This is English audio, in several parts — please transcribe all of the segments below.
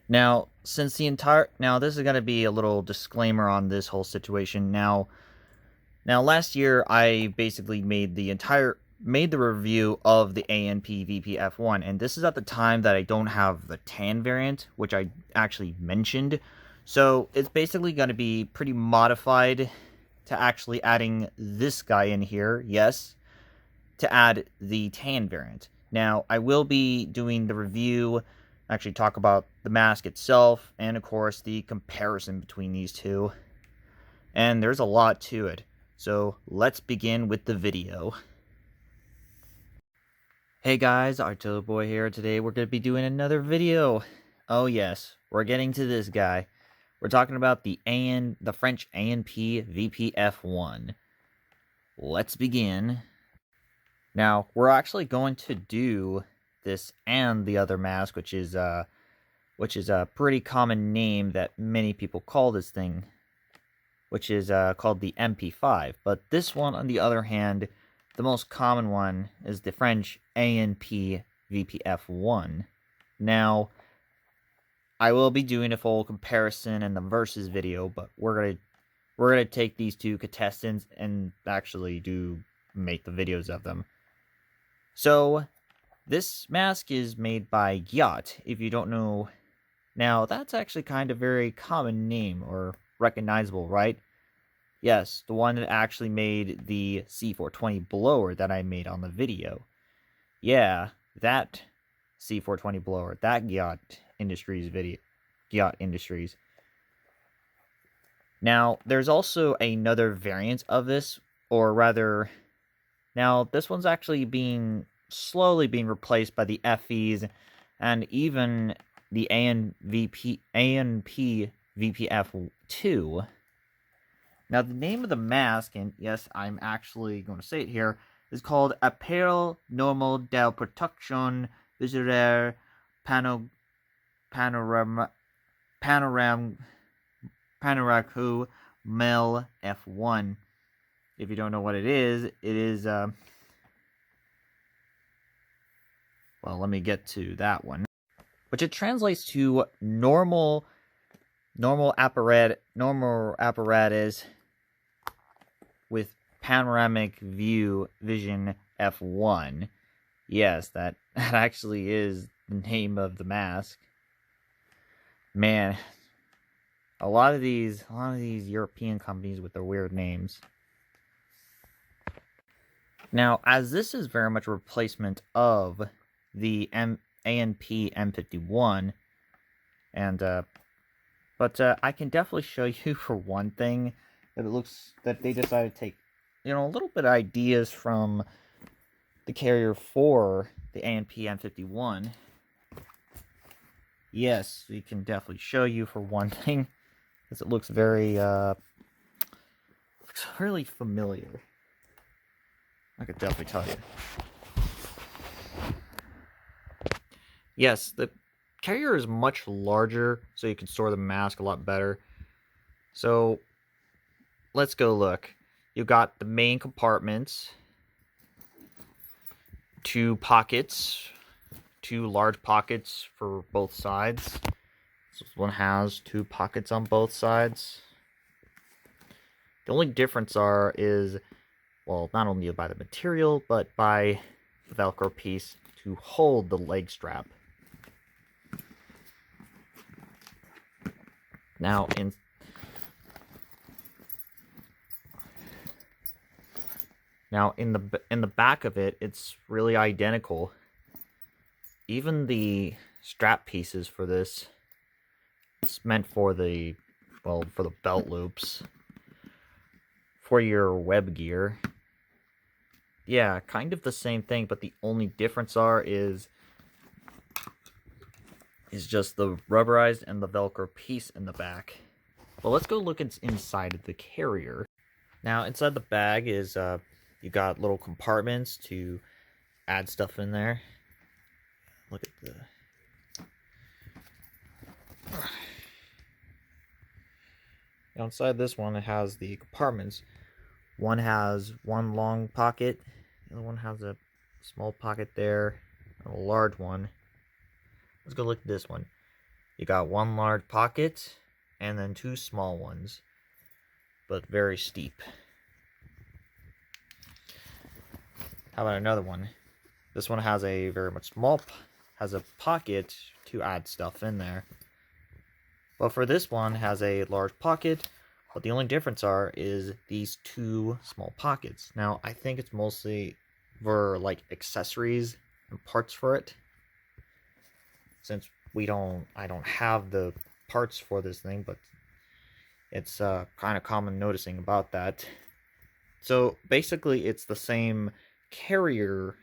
Now, this is going to be a little disclaimer on this whole situation. Now, last year I basically made the review of the ANP VP F1, and this is at the time that I don't have the tan variant, which I actually mentioned. So it's basically going to be pretty modified to actually adding this guy in here, yes, to add the tan variant. Now, I will be doing the review, actually talk about the mask itself, and of course the comparison between these two. And there's a lot to it. So let's begin with the video. Hey guys, Untitled Boy here. Today we're going to be doing another video. Oh yes, we're getting to this guy. We're talking about the French ANP VP F1. Let's begin. Now, we're actually going to do this and the other mask, which is a pretty common name that many people call this thing, which is called the MP5. But this one, on the other hand, the most common one is the French ANP VP F1. Now, I will be doing a full comparison in the versus video, but we're gonna take these two contestants and actually make the videos of them. So, this mask is made by Yacht. If you don't know, now that's actually kind of very common name or recognizable, right? Yes, the one that actually made the C420 blower that I made on the video. Yeah, that C420 blower, that Yacht Industries video. Yacht Industries. Now, there's also another variant of this, or rather, now this one's actually slowly being replaced by the FEs and even the ANP VPF2. Now, the name of the mask, and yes, I'm actually going to say it here, is called Appareil Normal de Protection Visuelle Panoramique Mel F1. If you don't know what it is, well, let me get to that one. Which it translates to normal apparatus with panoramic vision F1. Yes, that actually is the name of the mask. Man, a lot of these European companies with their weird names. Now, as this is very much a replacement of the ANP M51, and but I can definitely show you for one thing that it looks that they decided to take, a little bit of ideas from the carrier for the ANP M51. Yes, we can definitely show you for one thing, because it looks looks really familiar. I could definitely tell you. Yes, the carrier is much larger, so you can store the mask a lot better. So, let's go look. You got the main compartments, two large pockets for both sides. This one has two pockets on both sides. The only difference is, well, not only by the material, but by the Velcro piece to hold the leg strap. Now, in the back of it, it's really identical. Even the strap pieces for this, it's meant for the belt loops for your web gear. Yeah, kind of the same thing, but the only difference is just the rubberized and the Velcro piece in the back. Well, let's go look inside of the carrier. Now, inside the bag is you got little compartments to add stuff in there. Look at the now, inside this one, it has the compartments. One has one long pocket, the other one has a small pocket there, and a large one. Let's go look at this one. You got one large pocket and then two small ones, but very steep. How about another one? This one has a very much small, has a pocket to add stuff in there. But for this one, has a large pocket, but the only difference is these two small pockets. Now, I think it's mostly for like accessories and parts for it. Since I don't have the parts for this thing, but it's kind of common noticing about that. So basically, it's the same carrier.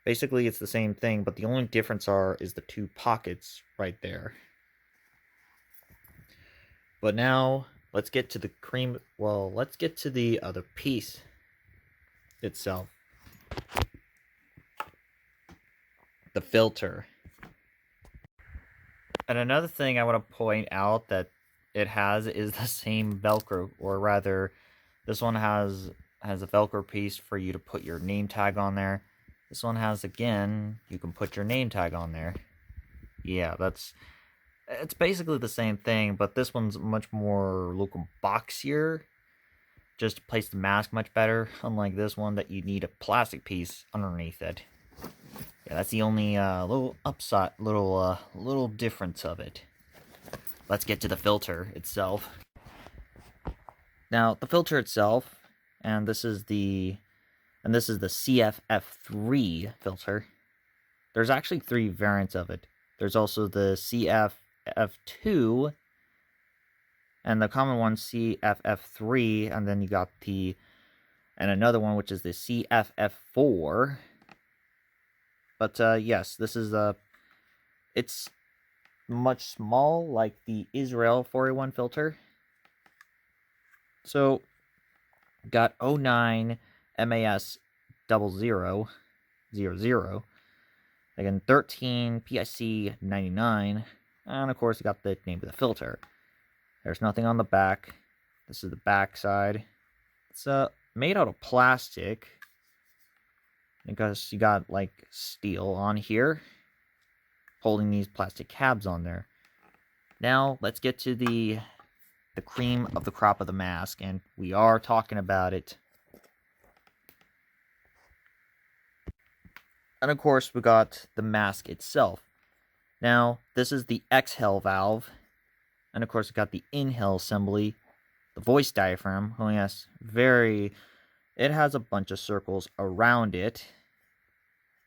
Basically, it's the same thing, but the only difference is the two pockets right there. But now, let's get to the cream. Well, let's get to the other piece itself. The filter. And another thing I want to point out that it has is the same Velcro, or rather, this one has a Velcro piece for you to put your name tag on there. This one has, again, you can put your name tag on there. Yeah, it's basically the same thing, but this one's much more local boxier. Just to place the mask much better, unlike this one that you need a plastic piece underneath it. Yeah, that's the only little upside, little difference of it. Let's get to the filter itself. Now, the filter itself, and this is the Cff3 filter. There's actually 3 variants of it. There's also the Cff2, and the common one Cff3, and then you got and another one which is the Cff4. But yes, this is it's much small, like the Israel 4A1 filter. So got 09 MAS 0000, again 13 PIC 99, and of course you got the name of the filter. There's nothing on the back. This is the back side. It's made out of plastic, because you got like steel on here holding these plastic tabs on there. Now let's get to the cream of the crop of the mask, and we are talking about it. And of course we got the mask itself. Now this is the exhale valve, and of course we got the inhale assembly, the voice diaphragm. Oh yes, it has a bunch of circles around it,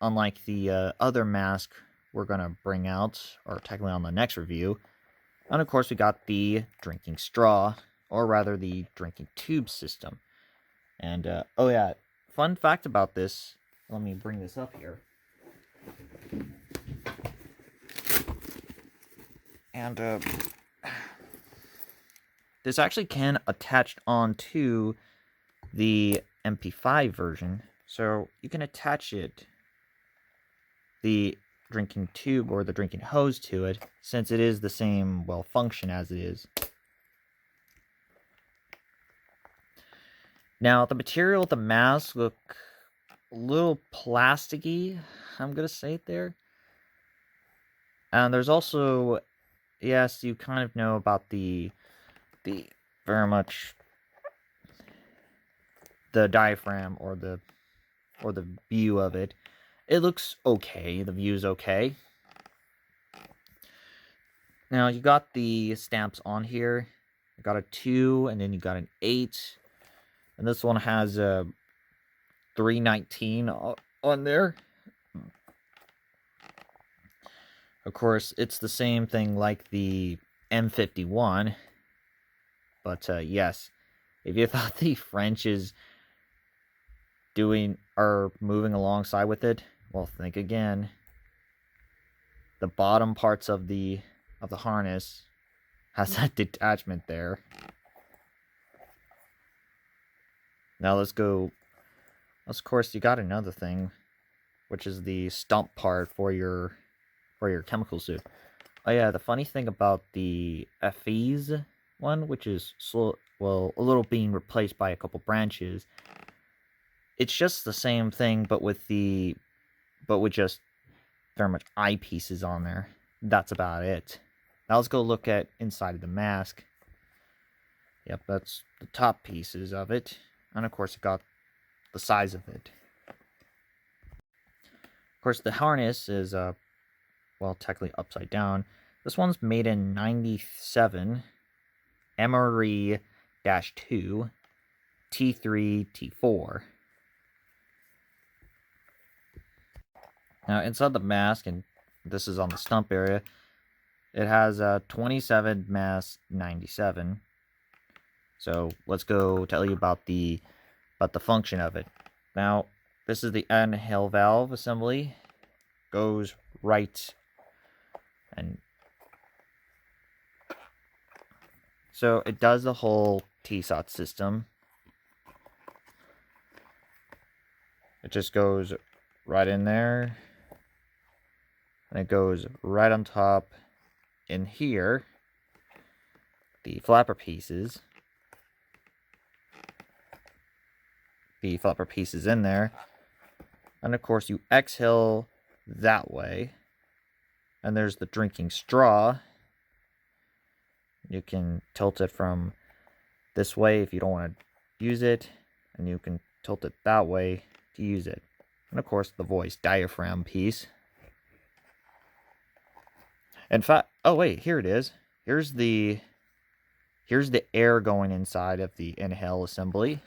unlike the other mask we're going to bring out, or technically on the next review. And of course we got the drinking straw, or rather the drinking tube system. And oh yeah, fun fact about this, let me bring this up here. And this actually can attach onto the MP5 version, so you can attach the drinking tube or the drinking hose to it, since it is the same, well, function as it is. Now, the material of the mask look a little plasticky, I'm gonna say it there. And there's also, yes, you kind of know about the very much the diaphragm or the view of it. It looks okay. The view's okay. Now you got the stamps on here. You got a 2, and then you got an 8, and this one has a 319 on there. Of course, it's the same thing like the M51, but yes, if you thought the French are moving alongside with it, well, think again. The bottom parts of the harness has that detachment there. Now let's go. Of course, you got another thing, which is the stump part for your chemical suit. Oh yeah, the funny thing about the FE's one, which is a little being replaced by a couple branches, it's just the same thing, but with just very much eyepieces on there. That's about it. Now let's go look at inside of the mask. Yep, that's the top pieces of it. And of course, it got the size of it. Of course, the harness is, well, technically upside down. This one's made in 97 Emery-2 T3 T4. Now, inside the mask, and this is on the stump area, it has 27 mass 97. So let's go tell you about the function of it. Now, this is the inhale valve assembly. Goes right, and so it does the whole TSOT system. It just goes right in there, and it goes right on top in here, the flapper pieces. The flapper pieces in there, and of course you exhale that way, and there's the drinking straw. You can tilt it from this way if you don't want to use it, and you can tilt it that way to use it. And of course the voice diaphragm piece. In fact, oh wait, here it is. Here's the air going inside of the inhale assembly.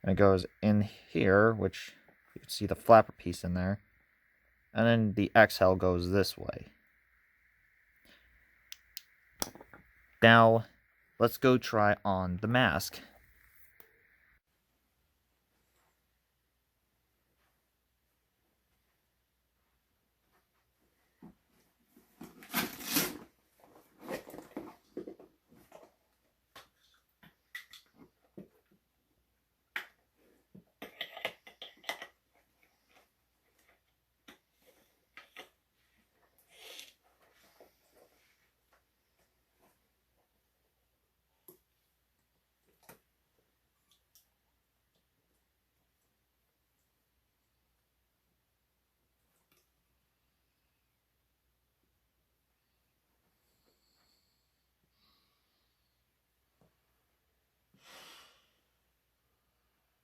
And it goes in here, which you can see the flapper piece in there. And then the exhale goes this way. Now, let's go try on the mask.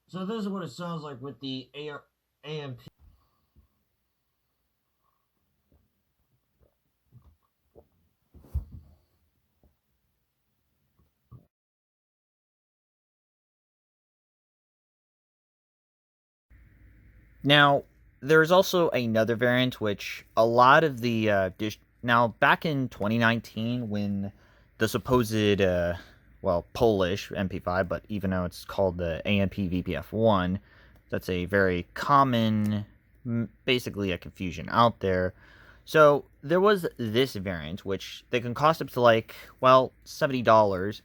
So this is what it sounds like with the ANP. Now, there's also another variant which a lot of the now back in 2019 when the supposed well, Polish MP5, but even though it's called the ANP VP F1, that's a very common, basically a confusion out there. So there was this variant, which they can cost up to like, well, $70,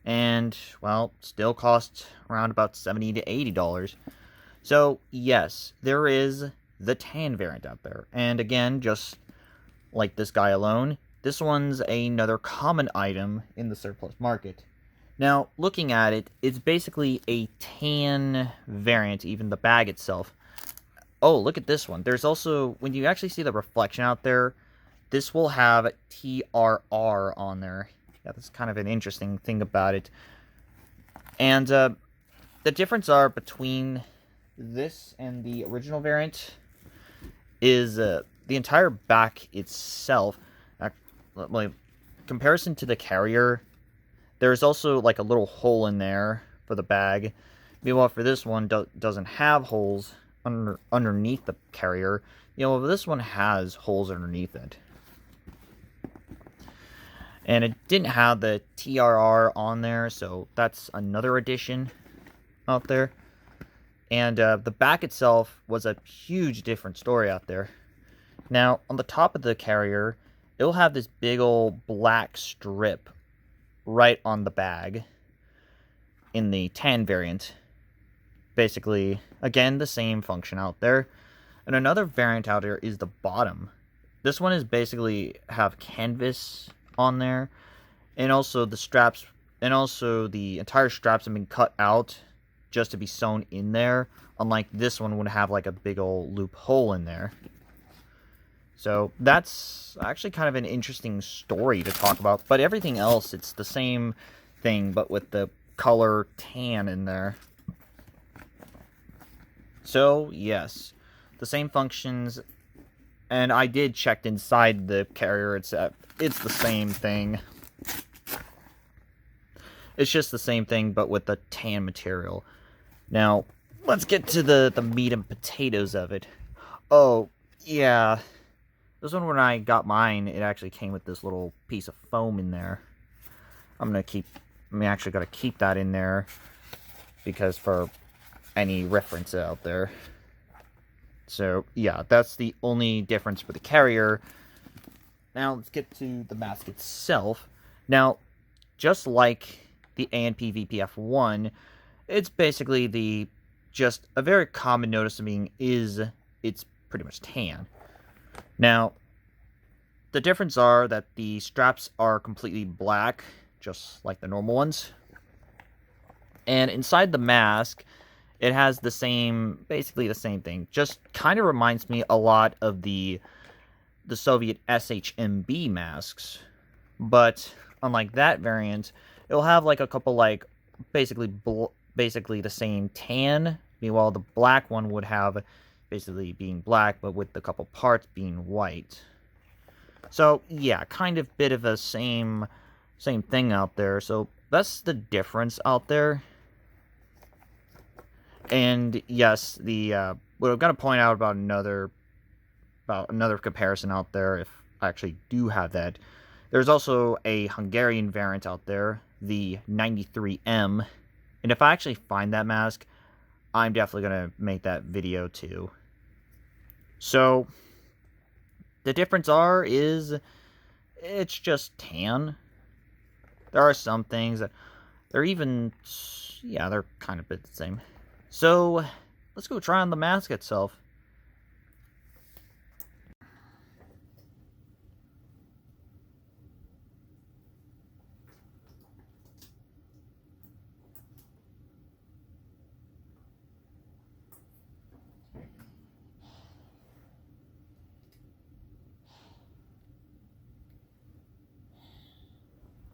and well, still cost around about $70 to $80. So yes, there is the tan variant out there, and again, just like this guy alone, this one's another common item in the surplus market. Now, looking at it, it's basically a tan variant, even the bag itself. Oh, look at this one. There's also, when you actually see the reflection out there, this will have TRR on there. Yeah, that's kind of an interesting thing about it. And the difference are between this and the original variant is the entire back itself. Like, comparison to the carrier, there's also like a little hole in there for the bag. Meanwhile, for this one, doesn't have holes underneath the carrier. You know, this one has holes underneath it. And it didn't have the TRR on there, so that's another addition out there. And the back itself was a huge different story out there. Now, on the top of the carrier, it'll have this big old black strip right on the bag in the tan variant. Basically, again, the same function out there. And another variant out there is the bottom. This one is basically have canvas on there, and also the straps, and also the entire straps have been cut out just to be sewn in there, unlike this one would have like a big old loophole in there. So that's actually kind of an interesting story to talk about. But everything else, it's the same thing, but with the color tan in there. So, yes, the same functions. And I did check inside the carrier. It's the same thing. It's just the same thing, but with the tan material. Now, let's get to the meat and potatoes of it. Oh, yeah. This one, when I got mine, it actually came with this little piece of foam in there. I'm actually got to keep that in there, because for any reference out there. So, yeah, that's the only difference for the carrier. Now, let's get to the mask itself. Now, just like the ANP VP F1, it's basically just a very common noticing is it's pretty much tan. Now, the difference are that the straps are completely black, just like the normal ones. And inside the mask, it has basically the same thing. Just kind of reminds me a lot of the Soviet SHMB masks. But unlike that variant, it'll have like a couple like basically the same tan. Meanwhile, the black one would have basically being black, but with a couple parts being white. So yeah, kind of bit of a same thing out there. So that's the difference out there. And yes, what I'm gonna point out about another comparison out there, if I actually do have that, there's also a Hungarian variant out there, the 93M, and if I actually find that mask, I'm definitely gonna make that video too. So the difference is it's just tan. There are some things that they're kind of a bit the same. So let's go try on the mask itself.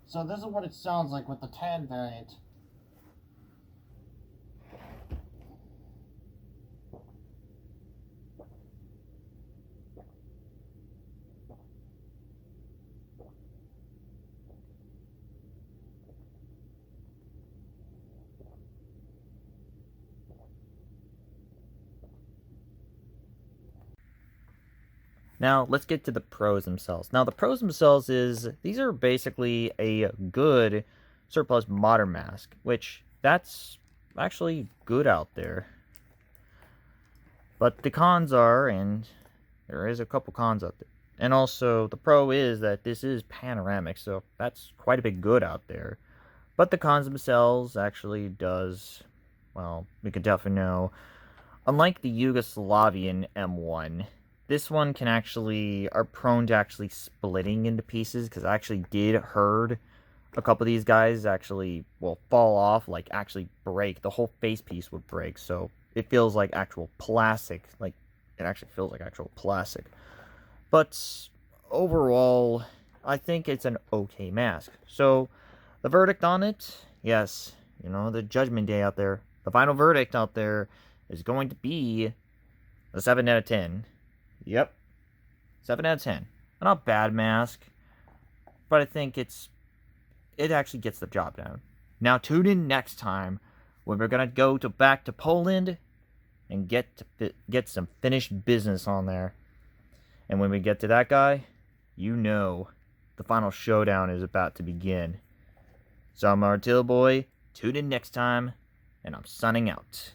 So this is what it sounds like with the tan variant. Now, let's get to the pros themselves. Now, the pros themselves is these are basically a good surplus modern mask, which that's actually good out there. But the cons are, and there is a couple cons out there. And also, the pro is that this is panoramic, so that's quite a bit good out there. But the cons themselves actually does, well, we can definitely know. Unlike the Yugoslavian M1, this one are prone to actually splitting into pieces, because I actually did heard a couple of these guys actually will fall off, like actually break. The whole face piece would break, so it feels like actual plastic. Like, it actually feels like actual plastic. But overall, I think it's an okay mask. So, the verdict on it, yes, the judgment day out there, the final verdict out there is going to be a 7 out of 10. Yep. 7 out of 10. Not a bad mask, but I think it actually gets the job done. Now tune in next time when we're going to go back to Poland and get some finished business on there. And when we get to that guy, the final showdown is about to begin. So I'm Untitled Boy. Tune in next time, and I'm signing out.